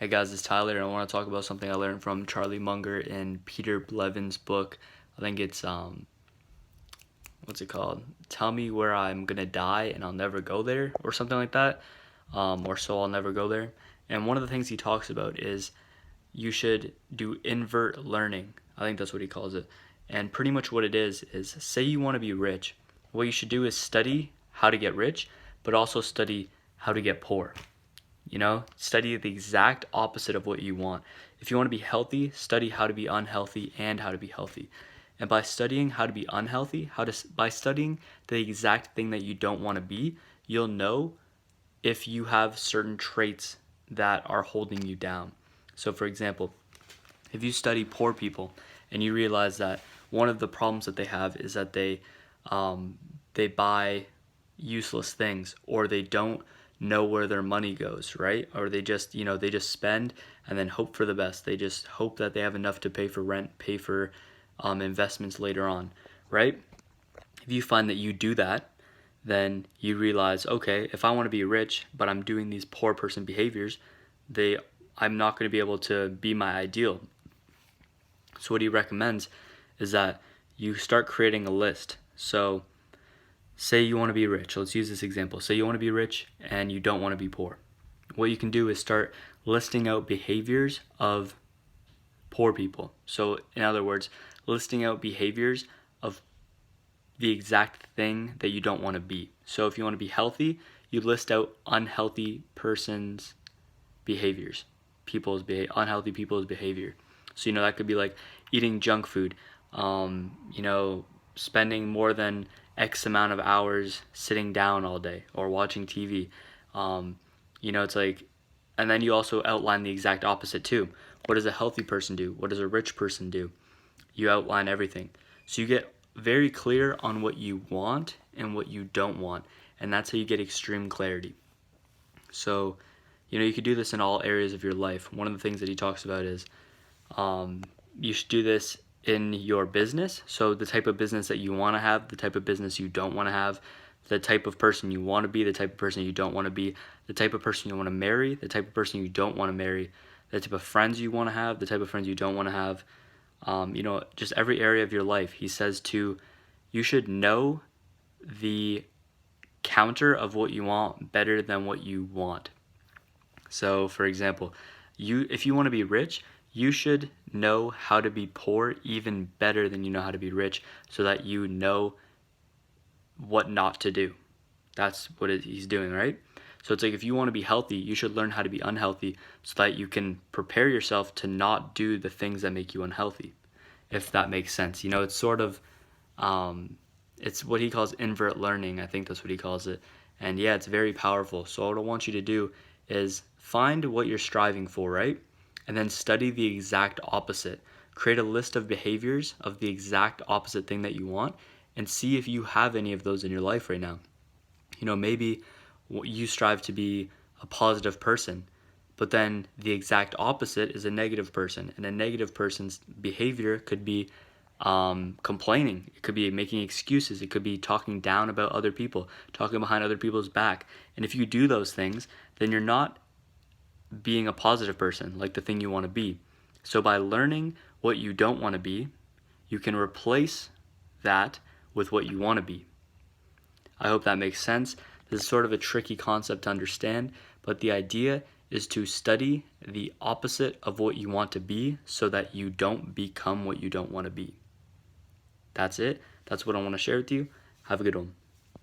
Hey guys, it's Tyler, and I want to talk about something I learned from Charlie Munger in Peter Blevins' book. I think it's what's it called? Tell me where I'm gonna die and I'll never go there, or something like that, or so I'll never go there. And one of the things he talks about is you should do invert learning. I think that's what he calls it. And pretty much what it is say you want to be rich. What you should do is study how to get rich, but also study how to get poor. Study the exact opposite of what you want. If you want to be healthy, study how to be unhealthy and how to be healthy. And by studying how to be unhealthy, by studying the exact thing that you don't want to be, you'll know if you have certain traits that are holding you down. So for example, if you study poor people and you realize that one of the problems that they have is that they buy useless things, or they don't know where their money goes, right? Or they just spend and then hope for the best. They just hope that they have enough to pay for rent, pay for investments later on, right? If you find that you do that, then you realize, okay, if I want to be rich, but I'm doing these poor person behaviors, I'm not going to be able to be my ideal. So what he recommends is that you start creating a list. So say you want to be rich. Let's use this example. Say you want to be rich and you don't want to be poor. What you can do is start listing out behaviors of poor people. So in other words, listing out behaviors of the exact thing that you don't want to be. So if you want to be healthy, you list out unhealthy person's behaviors, unhealthy people's behavior. So that could be like eating junk food, spending more than X amount of hours sitting down all day or watching TV. It's like, and then you also outline the exact opposite too. What does a healthy person do? What does a rich person do? You outline everything. So you get very clear on what you want and what you don't want. And that's how you get extreme clarity. So, you could do this in all areas of your life. One of the things that he talks about is you should do this in your business. So the type of business that you want to have, the type of business you don't want to have, the type of person you want to be, the type of person you don't want to be, the type of person you want to marry, the type of person you don't want to marry, the type of friends you want to have, the type of friends you don't want to have. Just every area of your life. He says you should know the counter of what you want better than what you want. So for example, if you want to be rich, you should know how to be poor even better than you know how to be rich, so that you know what not to do. That's what he's doing, right? So it's like, if you want to be healthy, you should learn how to be unhealthy so that you can prepare yourself to not do the things that make you unhealthy, if that makes sense. It's sort of, it's what he calls invert learning. I think that's what he calls it. And yeah, it's very powerful. So what I want you to do is find what you're striving for, right? And then study the exact opposite. Create a list of behaviors of the exact opposite thing that you want, and see if you have any of those in your life right now. Maybe you strive to be a positive person, but then the exact opposite is a negative person. And a negative person's behavior could be complaining. It could be making excuses. It could be talking down about other people, talking behind other people's back. And if you do those things, then you're not being a positive person, like the thing you want to be. So by learning what you don't want to be, you can replace that with what you want to be. I hope that makes sense. This is sort of a tricky concept to understand, but the idea is to study the opposite of what you want to be so that you don't become what you don't want to be. That's it. That's what I want to share with you. Have a good one.